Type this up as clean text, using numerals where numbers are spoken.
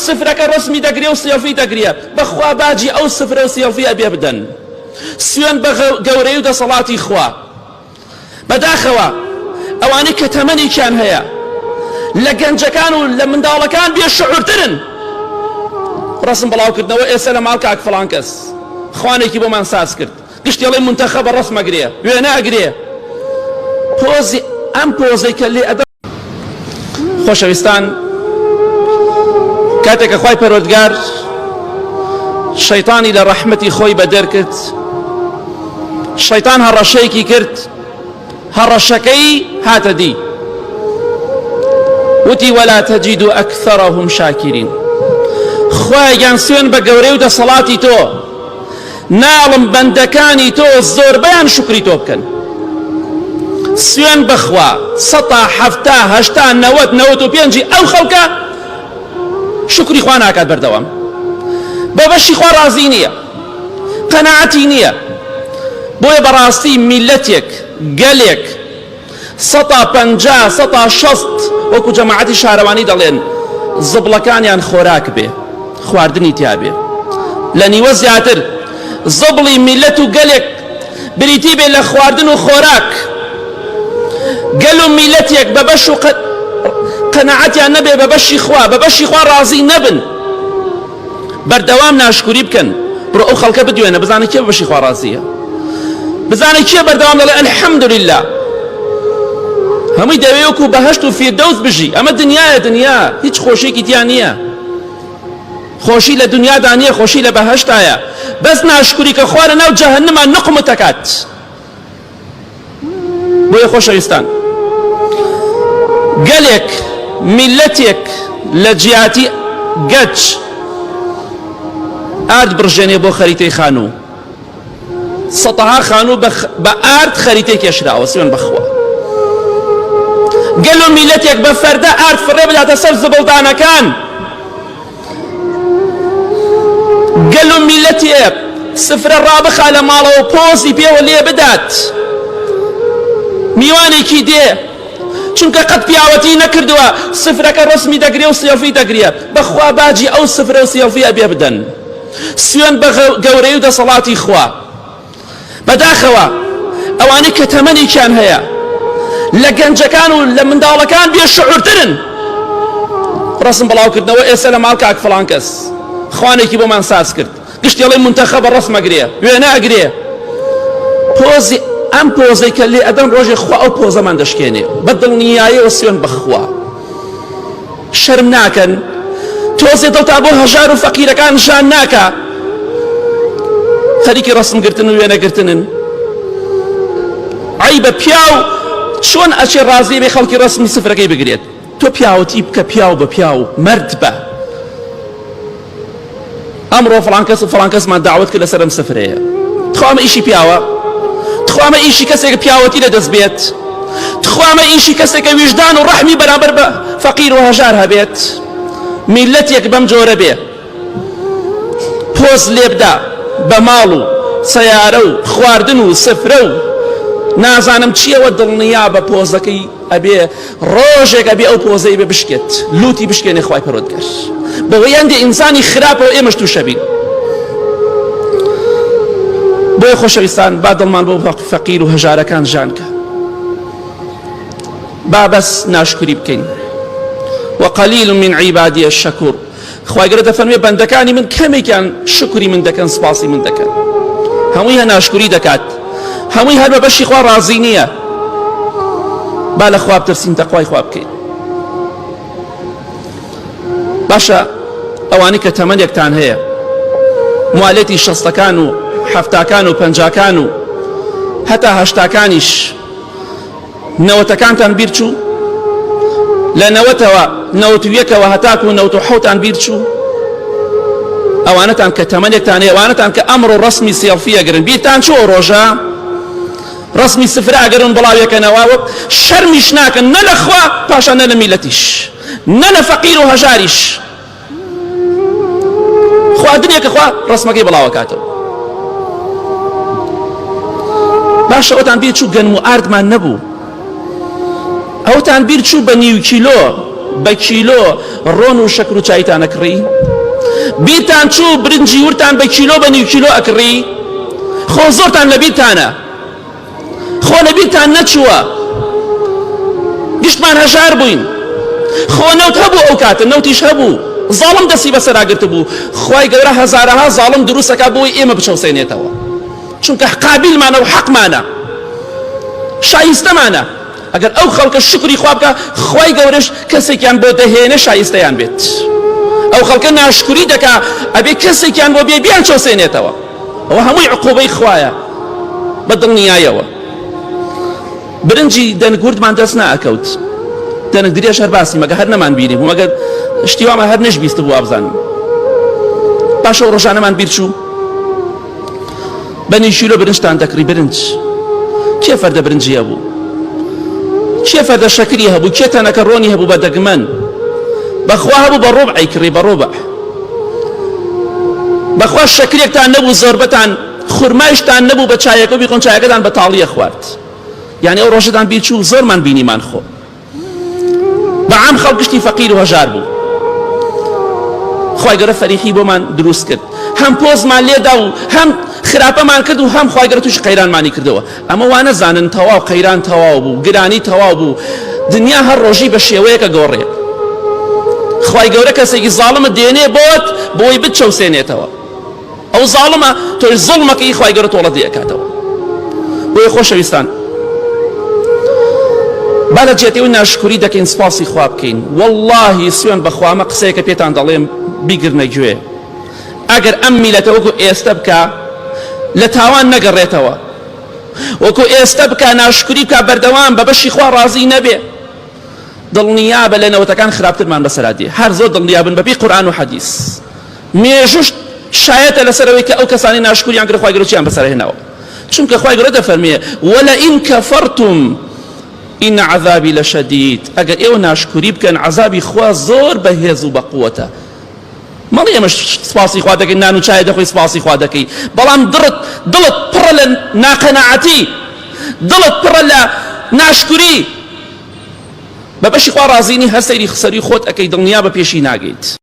سفرەکە ڕسمی دەگرێ و سێڵفی دەگرێ بەخوا باجی ئەو سفرە و سێڵفی ئەبێ بدەن سوێن بە گەورەی و دەسەڵاتی خوا بەداخەوە ئەوانەی کە تەمەنێکیان هەیە لە گەنجەکان و لە منداڵەکان بێشعورترن ڕسم بڵاوکردنەوە ئێستا لە ماڵ کاک فڵان کەس خوانێکی بۆمان ساز کرد گشتێڵی منتەخەبە ڕسمەگرێ وێنە ئەگرێ پۆزی ئەم پۆزەی کە لێ ئەدە خۆشەویستان کاتێکە خوای پەروەردگار شەیطانی لە ڕەحمەتی خۆی بەدەر کرد شەیطان هەڕەشەیەکی کرد هەڕەشەکەی هاتە دی وتی وەلا تەجید ئەکثەرەهم شاکرین خوایان سوێن بە گەورەی و دەسەڵاتی تۆ ناڵم بەندەکانی تۆ زۆربەیان شکری تۆ بکەن سوێن بخوا 170 ئەو خەڵکە شکری خوا ناکات بەردەوام بە بەشی خوا ڕازی نییە قەناعەتی نییە بۆیە بەڕاستی میلەتێک گەلێک 150 وەکو جەماعەتی شارەوانی دەڵێن زبڵەکانیان خۆراک بێ خواردنی تیا بێ لە نیوە زیاتر زبڵی میلەت و گەلێک بریتی بێ لە خواردن و خۆراک گەل و میلەتێک بە بەش و قەناعەتیان نەبێ بە بەشی خوا بە بەشی خوا ڕازی نەبن بەردەوام ناشکوری بکەن بڕۆ ئەو خەڵکە بدوێنە بزانە کێ بە بەشی خوا ڕازیە بزانە کێ بەردەوام دەڵێ ئەلحەمدولله هەمووی دەوێ وەکو بەهەشت و فیردەوس بژی ئەمە دنیایە دنیا هیچ خۆشیێکی تیان نییە خۆشی لە دنیادا نییە خۆشی لە بەهەشتایە بەس ناشکوری کە خوا لە ناو جەهەنەما نقمت دەکات بۆیە خۆشەویستان گەلێک میلەتێک لە جیاتی گەچ ئارد بڕژێنێ بۆ خەریتەی خانوو سەتەها خانوو بە ئارد خەریتەی کێشراوە سوێن بەخوا گەل و میلەتێک بە فەردە ئارد فڕێ بداتە سەر زبڵدانەکان گەل و میلەتێک سفرە ڕابخا لە ماڵەوە پۆزی پێوە لێ بدات میوانێکی دێ چونکە قەت پیاوەتی نەکردووە سفرەکە ڕسمی دەگرێ و سێڵفی دەگرێ بەخوا باجی ئەو سفرە و سێڵفی ئەبێ بدەن سوێن بە گەورەی و دەسەڵاتی خوا بەداخەوە ئەوانەی کە تەمەنێکیان هەیە لە گەنجەکان و لە منداڵەکان بێشعورترن ڕسم بڵاوکردنەوە ئێستا لە ماڵ کاک فڵان کەس خوانێکی بۆمان ساز کرد گشتێڵی منتەخەبە ڕسمەگرێ وێنە ئەگرێ پۆزی ئەم پۆزەی کە لێ ئەدەن ڕۆژێ خوا ئەو پۆزەمان دەشکێنێ بە دڵنیاییەوە سوێن بەخوا شەرم ناکەن تۆزێ دڵتا بۆ هەژار و فەقیرەکان ژان ناکە خەریکی ڕسمگرتن و وێنەگرتنن عیبە پیاو چۆن ئەچێ ڕازی بێ خەڵکی ڕسمی سفرەکەی بگرێت تۆ پیاوەتی بکە پیاو بە پیاو مرد بە ئەمڕۆ فڵان کەس و فڵان کەسمان داوەت کرد لەسەر ئەم سفرەیە تخوامە ئیشی پیاوە تخوامە ئیشی کەسێک پیاوەتی لەدەست بێت تخوامە ئیشی کەسێکە ویژدان و ڕەحمی بەرامبەر بە فەقیر و هەژار هەبێت میلەتێک بەم جۆرە بێ پۆز لێبدا بە ماڵ و سەیارە و خواردن و سفرە و نازانم چیەوە دڵنیا بە پۆزەکەی ئەبێ ڕۆژێک ئەبێ ئەو پۆزەی بێ بشکێت لوتی بشکێنێ خوای پەروەردگار بەوەی هەندێک ئینسانی خراپەوە ئێمەش تووشە بین بۆیە خۆشەویستان با دڵمان بۆ فەقیر و هەژارەکان ژانکە با بەس ناشکری بکەین وقلیل من عیبادی الشەکوور خوای گەورە دەفەرمێ بەندەکانی من کەمێکیان شکری من دەکەن سپاسی من دەکەن هەمووی هە ناشکری دەکات هەمووی هەر بە بەشی خوا ڕازی نییە با لە خوا بترسین تەقوای خوا بکەین باشە ئەوانی کە تەمەنێکتان هەیە موالێتی 60ەکان و 70ەکان و 50ەکان و هەتا 80ەکانیش 90ەکانتان بیر چوو لە 91ەوە هەتاکو 97تان بیر چوو ئەوانەتان کە تەمەنێکتان هەیە ئەوانەتان کە ئەمڕۆ ڕسمی سێڵفی ئەگرن بیرتان چۆ ڕۆژە ڕسمی سفرە ئەگەرن بڵاویەکەنەوە شەرمیش ناکەن نە لە خوا پاشان نە لە میلەتیش نە لە فەقیر و هەژاریش خواردنێکە خوا ڕسمەکەی بڵاوەکاتەوە باشە ئەوتان بیر چوو گەنم و ئاردمان نەبوو ئەوتان بیر چوو بە نیو کیلۆ بە کیلۆ ڕۆن و شەکر و چایتان ئەکڕی؟ بیرتان چوو برنجی ورتان بە کیلۆ بە نیو کیلۆ ئەکڕی؟ خۆ زۆرتان لە بیرتانە، خۆ لە بیرتان نەچووە، گشتمان هەژار بووین، خۆ نەوت هەبوو ئەو کاتە، نەوتیش هەبوو، زاڵم دەستی بەسەراگرت بوو، خوای گەورە هەزارەها زاڵم دروستەکە بۆی ئێمە بچەوسێنێتەوە، چونکە قابیلمانە و حەقمانە، شایستەمانە. ئەگەر ئەو خەڵکە شکری خوا بکە، خوای گەورەش کەسێکیان بۆ دەهێنێ شایستەیان بێت. ئەو خەڵکە ناشکری دەکا ئەبێ کەسێکیان بۆ بێ بیان چۆسێنێتەوە، ئەوە هەمووی عقوبەی خوایە بە دڵنیایەوە. برنجی دەنگوردمان دەست ناکەوت، دەنگ درێژ هەر باسی مەگە هەر نەمان بینی بوو، مەگە شتیوامە هەر نەشبیست بوو ئابزانم. پاشە ئەو ڕۆژانەمان بیر چوو بە نیو کیلۆ برنجتان دەکڕی. برنج کێ فەردە برنجی هەبوو؟ کێ فەردە شەکری هەبوو؟ کێ تەنەکە ڕۆنی هەبوو بە دەگمەن؟ بەخوا هەبوو بە ڕۆبعی کڕی، بە ڕۆبع. بەخوا شەکرێکتان نەبوو، زۆربەتان خورمایشتان نەبوو بە چایەکە و بیقۆن چایەکەتان بە تاڵیە خوارد. یعنی ئەو ڕۆژەتان بیر چوو زۆرمان بینیمان خۆ. بەعام خەڵکشتی فەقیر و هەژار بوو. خوای گەورە فەریخی بۆمان دروست کرد، هەم پۆزمان لێدا و هەم خراپەمان کرد و هەم خوای گەورە تووشی قەیرانمانی کردەوە. ئەمە وا نەزانن تەواو قەیران تەواو بوو، گرانی تەواو بوو، دنیا هەر ڕۆژی بە شێوەیەکە گۆڕێ. خوای گەورە کەسێکی زاڵمە دێنێ بۆت بۆی بتچەوسێنێتەوە، ئەو زاڵمە تۆی زوڵمەکەی خوای گەورە تۆڵە دێکاتەوە. بۆیە خۆشەویستان، با لە جێتەوەی ناشکری دەکەین، سپاسی خوا بکەین. وەڵڵاهی سوێن بەخوا ئەمە قسەیەکە پێتان دەڵێم بیگرنە گوێ. ئەگەر ئەم میلەتە وەکو ئێستا بکە لە تاوان نەگەڕێتەوە، وەکو ئێستا بکە ناشکری بکە بەردەوام بە بەشی خوا ڕازی نەبێ، دڵنیا بە لە نەوەتەکان خراپترمان بەسەرا دێ. هەر زۆر دڵنیا بن بەبێ قورئان و حەدیث. مێژوش شایەتە لەسەرەوەی کە ئەو کەسانی ناشکریان کرد خوای گەورە چیان بەسەرهێناوە، چونکە خوای گەورە دەفەرمێ وەلئین کەفەرتم ئین عەذابی لەشەدید. ئەگەر ئێوە ناشکری بکەن عەذابی خوا زۆر بەهێز و بەقووەتە. مەڵێ ئێمە سپاسی خوا دەکەین، نان و چای دەخۆی سپاسی خوا دەکەی، بەڵام دڵت پڕە لە ناقەناعەتی، دڵت پڕە لە ناشکری، بە بەشی خوا ڕازینی هەر سەیری خسەری خۆت ئەەکەی، دڵنیا بە پێشی ناگەیت.